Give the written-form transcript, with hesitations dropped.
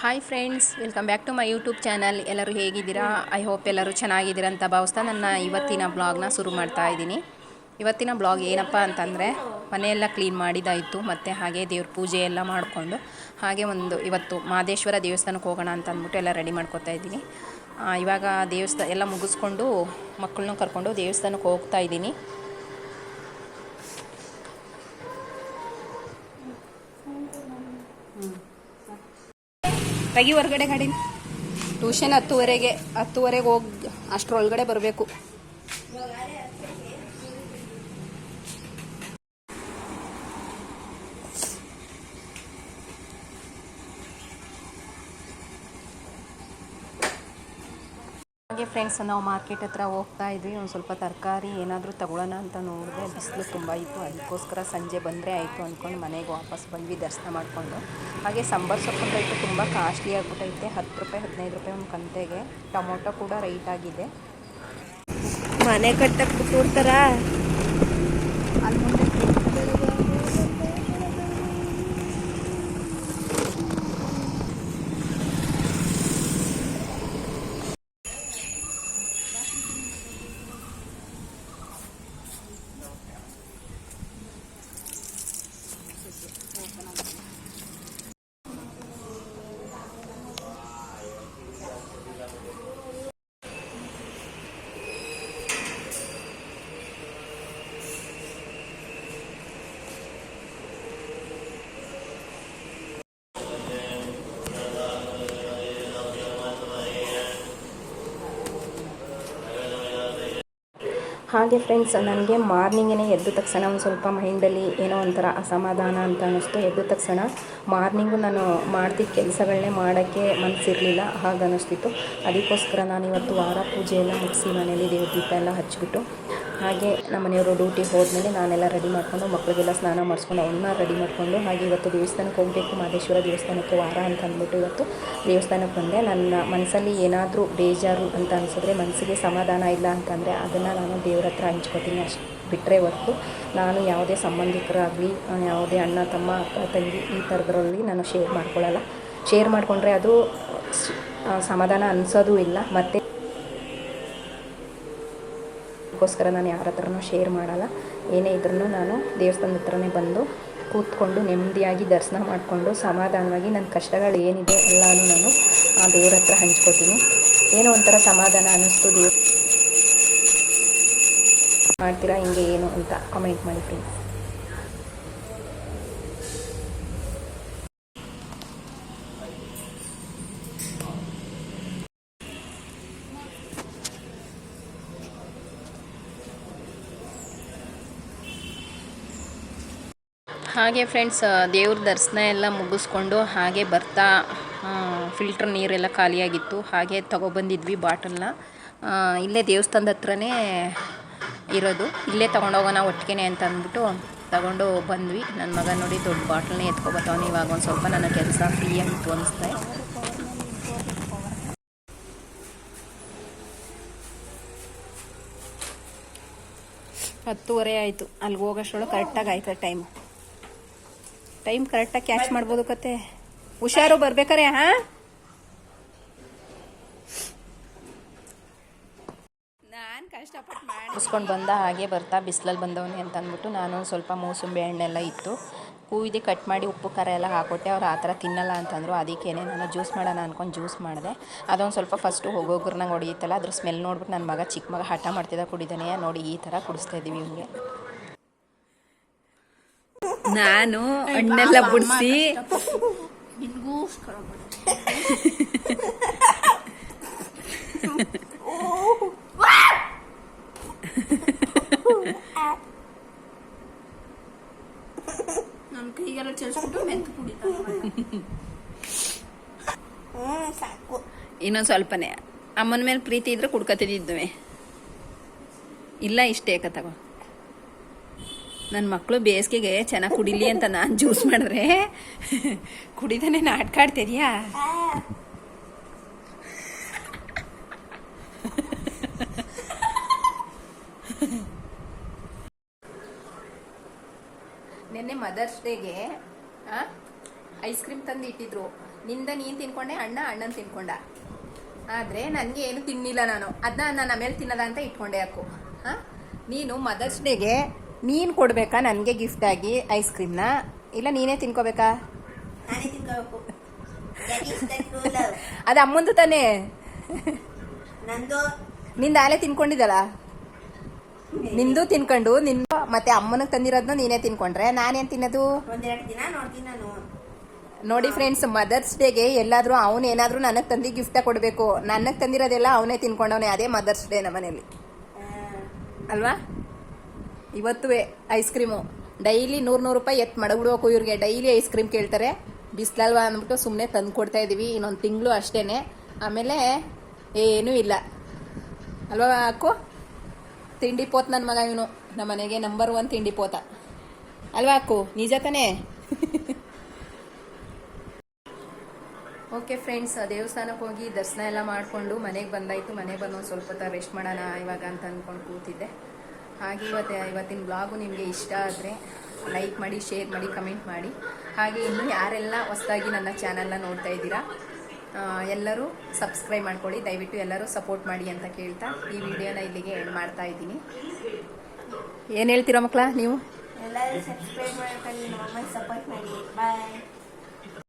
Hi friends, welcome back to my YouTube channel. ಎಲ್ಲರೂ ಹೇಗಿದ್ದೀರಾ? I hope ಎಲ್ಲರೂ ಚೆನ್ನಾಗಿದ್ದೀರಾ ಅಂತ ಭಾವಿಸ್ತಾ ನನ್ನ ಇವತ್ತಿನ ಬ್ಲಾಗ್ನ ಶುರು ಮಾಡ್ತಾ ಇದ್ದೀನಿ. ಇವತ್ತಿನ ಬ್ಲಾಗ್ ಏನಪ್ಪ ಅಂತಂದರೆ, ಮನೆಯೆಲ್ಲ ಕ್ಲೀನ್ ಮಾಡಿದಾಯಿತು ಮತ್ತು ಹಾಗೆ ದೇವ್ರ ಪೂಜೆ ಎಲ್ಲ ಮಾಡಿಕೊಂಡು ಹಾಗೆ ಇವತ್ತು ಮಹದೇಶ್ವರ ದೇವಸ್ಥಾನಕ್ಕೆ ಹೋಗೋಣ ಅಂತ ಅಂದ್ಬಿಟ್ಟು ಎಲ್ಲ ರೆಡಿ ಮಾಡ್ಕೊತಾ ಇದ್ದೀನಿ. ಇವಾಗ ದೇವಸ್ಥಾನ ಎಲ್ಲ ಮುಗಿಸ್ಕೊಂಡು ಮಕ್ಕಳನ್ನೂ ಕರ್ಕೊಂಡು ದೇವಸ್ಥಾನಕ್ಕೆ ಹೋಗ್ತಾ ಇದ್ದೀನಿ. ತೆಗಿ ಹೊರಗಡೆ ಗಾಡಿ. ಟ್ಯೂಷನ್ 10:30ಗೆ ಹೋಗಿ ಅಷ್ಟರೊಳಗಡೆ ಬರಬೇಕು. ಹಾಗೆ ಫ್ರೆಂಡ್ಸ್, ನಾವು ಮಾರ್ಕೆಟ್ ಹತ್ರ ಹೋಗ್ತಾ ಇದ್ವಿ. ಒಂದು ಸ್ವಲ್ಪ ತರಕಾರಿ ಏನಾದರೂ ತಗೊಳ್ಳೋಣ ಅಂತ ನೋಡಿದೆ. ಬಿಸಿಲು ತುಂಬ ಇತ್ತು, ಅದಕ್ಕೋಸ್ಕರ ಸಂಜೆ ಬಂದರೆ ಆಯಿತು ಅಂದ್ಕೊಂಡು ಮನೆಗೆ ವಾಪಸ್ ಬಂದ್ವಿ ದರ್ಶನ ಮಾಡಿಕೊಂಡು. ಹಾಗೆ ಸಾಂಬಾರು ಸೊಪ್ಪು ರೇಟು ತುಂಬ ಕಾಸ್ಟ್ಲಿ ಆಗಿಬಿಟ್ಟೈತೆ. 10 ರೂಪಾಯಿ 15 ರೂಪಾಯಿ ಒಂದು ಕಂತೆಗೆ. ಟೊಮೊಟೊ ಕೂಡ ರೈಟ್ ಆಗಿದೆ. ಮನೆ ಕಟ್ಟಕ್ಕೆ ಬಿಟ್ಟುಬಿಡ್ತಾರ. ಅಲ್ಲಿ ಮುಂದೆ ಹಾಗೆ ಫ್ರೆಂಡ್ಸ್, ನನಗೆ ಮಾರ್ನಿಂಗೇ ಎದ್ದ ತಕ್ಷಣ ಒಂದು ಸ್ವಲ್ಪ ಮೈಂಡಲ್ಲಿ ಏನೋ ಒಂಥರ ಅಸಮಾಧಾನ ಅಂತ ಅನ್ನಿಸ್ತು. ಎದ್ದ ತಕ್ಷಣ ಮಾರ್ನಿಂಗು ನಾನು ಮಾಡ್ತಿದ್ದ ಕೆಲಸಗಳನ್ನೇ ಮಾಡೋಕ್ಕೆ ಮನಸ್ಸಿರಲಿಲ್ಲ, ಹಾಗೆ ಅನ್ನಿಸ್ತಿತ್ತು. ಅದಕ್ಕೋಸ್ಕರ ನಾನು ಇವತ್ತು ವಾರ ಪೂಜೆ ಎಲ್ಲ ಮುಗಿಸಿ ಮನೇಲಿ ದೇವ್ರ ದೀಪ ಎಲ್ಲ ಹಚ್ಚಿಬಿಟ್ಟು ಹಾಗೆ ನಮ್ಮ ಮನೆಯವರು ಡ್ಯೂಟಿಗೆ ಹೋದ್ಮೇಲೆ ನಾನೆಲ್ಲ ರೆಡಿ ಮಾಡಿಕೊಂಡು ಮಕ್ಕಳಿಗೆಲ್ಲ ಸ್ನಾನ ಮಾಡಿಸ್ಕೊಂಡು ಅವನ್ನ ರೆಡಿ ಮಾಡಿಕೊಂಡು ಹಾಗೆ ಇವತ್ತು ದೇವಸ್ಥಾನಕ್ಕೆ ಹೋಗಬೇಕು, ಮಹದೇಶ್ವರ ದೇವಸ್ಥಾನಕ್ಕೆ ವಾರ ಅಂತ ಅಂದ್ಬಿಟ್ಟು ಇವತ್ತು ದೇವಸ್ಥಾನಕ್ಕೆ ಬಂದೆ. ನನ್ನ ಮನಸ್ಸಲ್ಲಿ ಏನಾದರೂ ಬೇಜಾರು ಅಂತ ಅನಿಸಿದ್ರೆ, ಮನಸ್ಸಿಗೆ ಸಮಾಧಾನ ಇಲ್ಲ ಅಂತಂದರೆ ಅದನ್ನು ನಾನು ದೇವ್ರ ಹತ್ರ ಹಂಚ್ಕೊತೀನಿ. ಅಷ್ಟು ಬಿಟ್ಟರೆ ಹೊರತು ನಾನು ಯಾವುದೇ ಸಂಬಂಧಿಕರಾಗಲಿ, ಯಾವುದೇ ಅಣ್ಣ ತಮ್ಮ ಅಕ್ಕ ತಂಗಿ ಈ ಥರದ್ರಲ್ಲಿ ನಾನು ಶೇರ್ ಮಾಡ್ಕೊಳ್ಳಲ್ಲ. ಶೇರ್ ಮಾಡಿಕೊಂಡ್ರೆ ಅದು ಸಮಾಧಾನ ಅನಿಸೋದು ಇಲ್ಲ. ಮತ್ತು ಅದಕ್ಕೋಸ್ಕರ ನಾನು ಯಾರ ಹತ್ರನೂ ಶೇರ್ ಮಾಡಲ್ಲ. ಏನೇ ಇದ್ರೂ ನಾನು ದೇವಸ್ಥಾನದ ಹತ್ರನೇ ಬಂದು ಕೂತ್ಕೊಂಡು ನೆಮ್ಮದಿಯಾಗಿ ದರ್ಶನ ಮಾಡಿಕೊಂಡು ಸಮಾಧಾನವಾಗಿ ನನ್ನ ಕಷ್ಟಗಳು ಏನಿದೆ ಎಲ್ಲನೂ ನಾನು ಆ ದೇವ್ರ ಹತ್ರ ಹಂಚ್ಕೊತೀನಿ. ಏನೋ ಒಂಥರ ಸಮಾಧಾನ ಅನ್ನಿಸ್ತು. ದೇವ್ರು ಮಾಡ್ತೀರಾ ಹಿಂಗೆ ಏನು ಅಂತ ಕಮೆಂಟ್ ಮಾಡಿ ಫ್ರೆಂಡ್ಸ್. ಹಾಗೆ ಫ್ರೆಂಡ್ಸ್, ದೇವ್ರ ದರ್ಶನ ಎಲ್ಲ ಮುಗಿಸ್ಕೊಂಡು ಹಾಗೆ ಬರ್ತಾ ಫಿಲ್ಟ್ರ್ ನೀರೆಲ್ಲ ಖಾಲಿಯಾಗಿತ್ತು. ಹಾಗೆ ತೊಗೊಬಂದಿದ್ವಿ ಬಾಟಲ್ನ. ಇಲ್ಲೇ ದೇವಸ್ಥಾನದ ಹತ್ರನೇ ಇರೋದು, ಇಲ್ಲೇ ತೊಗೊಂಡೋಗೋಣ ಒಟ್ಟಿಗೆ ಅಂತ ಅಂದ್ಬಿಟ್ಟು ತಗೊಂಡು ಬಂದ್ವಿ. ನನ್ನ ಮಗ ನೋಡಿ ದೊಡ್ಡ ಬಾಟಲ್ನೇ ಎತ್ಕೊಬತ್ತವನು. ಇವಾಗ ಒಂದು ಸ್ವಲ್ಪ ನನ್ನ ಕೆಲಸ ಫ್ರೀ ಅಂತ ಅನಿಸ್ತಾ. 10:30 ಆಯಿತು. ಅಲ್ಲಿಗೆ ಹೋಗೋಷ್ಟರೊಳಗೆ ಕರೆಕ್ಟಾಗಿ ಆಯ್ತು ಟೈಮ್ ಕರೆಕ್ಟಾಗಿ ಕ್ಯಾಚ್ ಮಾಡ್ಬೋದು. ಕತೆ ಹುಷಾರು ಬರ್ಬೇಕಾರೆ. ನಾನು ಕಷ್ಟಪಟ್ಟು ಮಾಡಿಸ್ಕೊಂಡು ಬಂದ. ಹಾಗೆ ಬರ್ತಾ ಬಿಸಿಲಲ್ಲಿ ಬಂದವನೇ ಅಂತ ಅಂದ್ಬಿಟ್ಟು ನಾನು ಸ್ವಲ್ಪ ಮೂಸಂಬಿ ಹಣ್ಣೆಲ್ಲ ಇತ್ತು, ಕೂಯ್ದು ಕಟ್ ಮಾಡಿ ಉಪ್ಪು ಖಾರ ಎಲ್ಲ ಹಾಕೊಟ್ಟೆ. ಅವ್ರು ಆ ಥರ ತಿನ್ನಲ್ಲ ಅಂತಂದರು. ಅದಕ್ಕೇ ನಾನು ಜ್ಯೂಸ್ ಮಾಡೋಣ ಅಂದ್ಕೊಂಡು ಜ್ಯೂಸ್ ಮಾಡಿದೆ. ಅದೊಂದು ಸ್ವಲ್ಪ ಫಸ್ಟು ಹೋಗೋಗ್ರನ್ನ ಹೊಡಿಯುತ್ತಲ್ಲ, ಅದ್ರ ಸ್ಮೆಲ್ ನೋಡ್ಬಿಟ್ಟು ನನ್ನ ಮಗ ಚಿಕ್ಕ ಮಗ ಹಠ ಮಾಡ್ತಿದ್ದ ಕುಡಿದಾನೆ. ನೋಡಿ ಈ ಥರ ಕುಡಿಸ್ತಾ ಇದ್ದೀವಿ ಇವನಿಗೆ. ನಾನು ಹಣ್ಣೆಲ್ಲ ಬಿಡಿಸಿ ನಮ್ಮ ಕೈಗೆಲ್ಲ ಚಲಿಸ್ಬಿಟ್ಟು ಮೆಂತು ಕುಡಿತಾನೆ. ಇನ್ನೊಂದು ಸ್ವಲ್ಪನೇ ಅಮ್ಮನ ಮೇಲೆ ಪ್ರೀತಿ ಇದ್ರೆ ಕುಡ್ಕೊತಿದ್ವಿ. ಇಲ್ಲ ಇಷ್ಟೇ ತಗೋ. ನನ್ನ ಮಕ್ಕಳು ಬೇಸಿಗೆಗೆ ಚೆನ್ನಾಗಿ ಕುಡಿಲಿ ಅಂತ ನಾನು ಜ್ಯೂಸ್ ಮಾಡಿದ್ರೆ ಕುಡಿದಾನೆ ನಾಟಕ ಆಡ್ತಿದ್ಯಾ. ನಿನ್ನೆ ಮದರ್ಸ್ ಡೇಗೆ ಐಸ್ ಕ್ರೀಮ್ ತಂದು ಇಟ್ಟಿದ್ರು. ನಿಂದ ನೀನು ತಿನ್ಕೊಂಡೆ, ಅಣ್ಣನ ತಿನ್ಕೊಂಡ. ಆದರೆ ನನಗೆ ಏನು ತಿನ್ನಿಲ್ಲ ನಾನು. ಅದನ್ನ ನಾನು ಆಮೇಲೆ ತಿನ್ನೋದ ಅಂತ ಇಟ್ಕೊಂಡೆ ಯಾಕೋ. ಹಾಂ, ನೀನು ಮದರ್ಸ್ ಡೇಗೆ ನೀನು ಕೊಡಬೇಕಾ ನನಗೆ ಗಿಫ್ಟಾಗಿ ಐಸ್ ಕ್ರೀಮ್ನ, ಇಲ್ಲ ನೀನೇ ತಿನ್ಕೋಬೇಕಾ? ನಾನೇ ತಿನ್ಕೋಬೇಕು. ಅದು ಅಮ್ಮಂದು ತಾನೇ. ನಂದು ನಿಂದ ಆಲೆ ತಿನ್ಕೊಂಡಿದ್ದಲ್ಲ, ನಿಂದು ತಿನ್ಕೊಂಡು ನಿಂದು ಮತ್ತೆ ಅಮ್ಮನಿಗೆ ತಂದಿರೋದನ್ನ ನೀನೇ ತಿನ್ಕೊಂಡ್ರೆ ನಾನೇನು ತಿನ್ನೋದು? ಒಂದೆರಡು ದಿನ ನೋಡ್ತೀನಿ ನಾನು. ನೋಡಿ ಫ್ರೆಂಡ್ಸ್, ಮದರ್ಸ್ ಡೇಗೆ ಎಲ್ಲಾದರೂ ಅವನೇನಾದರೂ ನನಗೆ ತಂದು ಗಿಫ್ಟ ಕೊಡಬೇಕು. ನನಗೆ ತಂದಿರೋದೆಲ್ಲ ಅವನೇ ತಿನ್ಕೊಂಡವನೇ. ಅದೇ ಮದರ್ಸ್ ಡೇ ನಮ್ಮ ಮನೇಲಿ ಅಲ್ವಾ? ಇವತ್ತು ಐಸ್ ಕ್ರೀಮು ಡೈಲಿ 100 ರೂಪಾಯಿ ಎತ್ತು ಮಡಗ್ಬಿಡ್ಬೇಕು ಇವ್ರಿಗೆ. ಡೈಲಿ ಐಸ್ ಕ್ರೀಮ್ ಕೇಳ್ತಾರೆ. ಬಿಸ್ಲಲ್ವಾ ಅಂದ್ಬಿಟ್ಟು ಸುಮ್ಮನೆ ತಂದು ಕೊಡ್ತಾ ಇದ್ದೀವಿ. ಇನ್ನೊಂದು ತಿಂಗಳು ಅಷ್ಟೇ, ಆಮೇಲೆ ಏನೂ ಇಲ್ಲ ಅಲ್ವಾ ಅಕ್ಕು? ತಿಂಡಿ ಪೋತ್ ನನ್ನ ಮಗ ಇವನು. ನಮ್ಮ ಮನೆಗೆ ನಂಬರ್ 1 ತಿಂಡಿ ಪೋತ ಅಲ್ವಾ ಅಕ್ಕು? ನಿಜ ತಾನೇ? ಓಕೆ ಫ್ರೆಂಡ್ಸ್, ದೇವಸ್ಥಾನಕ್ಕೆ ಹೋಗಿ ದರ್ಶನ ಎಲ್ಲ ಮಾಡಿಕೊಂಡು ಮನೆಗೆ ಬಂದಾಯಿತು. ಮನೆಗೆ ಬಂದು ಒಂದು ಸ್ವಲ್ಪ ಹೊತ್ತು ರೆಸ್ಟ್ ಮಾಡೋಣ ಇವಾಗ ಅಂತ ಅಂದ್ಕೊಂಡು ಕೂತಿದ್ದೆ. ಹಾಗೆ ಇವತ್ತಿನ ಬ್ಲಾಗು ನಿಮಗೆ ಇಷ್ಟ ಆದರೆ ಲೈಕ್ ಮಾಡಿ, ಶೇರ್ ಮಾಡಿ, ಕಮೆಂಟ್ ಮಾಡಿ. ಹಾಗೆ ಇನ್ನೂ ಯಾರೆಲ್ಲ ಹೊಸದಾಗಿ ನನ್ನ ಚಾನಲ್ನ ನೋಡ್ತಾ ಇದ್ದೀರಾ ಎಲ್ಲರೂ ಸಬ್ಸ್ಕ್ರೈಬ್ ಮಾಡ್ಕೊಳ್ಳಿ. ದಯವಿಟ್ಟು ಎಲ್ಲರೂ ಸಪೋರ್ಟ್ ಮಾಡಿ ಅಂತ ಕೇಳ್ತಾ ಈ ವಿಡಿಯೋನ ಇಲ್ಲಿಗೆ ಎಂಡ್ ಮಾಡ್ತಾ ಇದ್ದೀನಿ. ಏನು ಹೇಳ್ತೀರಾ ಮಕ್ಕಳ ನೀವು? ಎಲ್ಲರೂ ಸಬ್ಸ್ಕ್ರೈಬ್ ಮಾಡ್ಕೊಂಡು ನಮ್ಮ ಅಮ್ಮನ ಸಪೋರ್ಟ್ ಮಾಡಿ. ಬಾಯ್.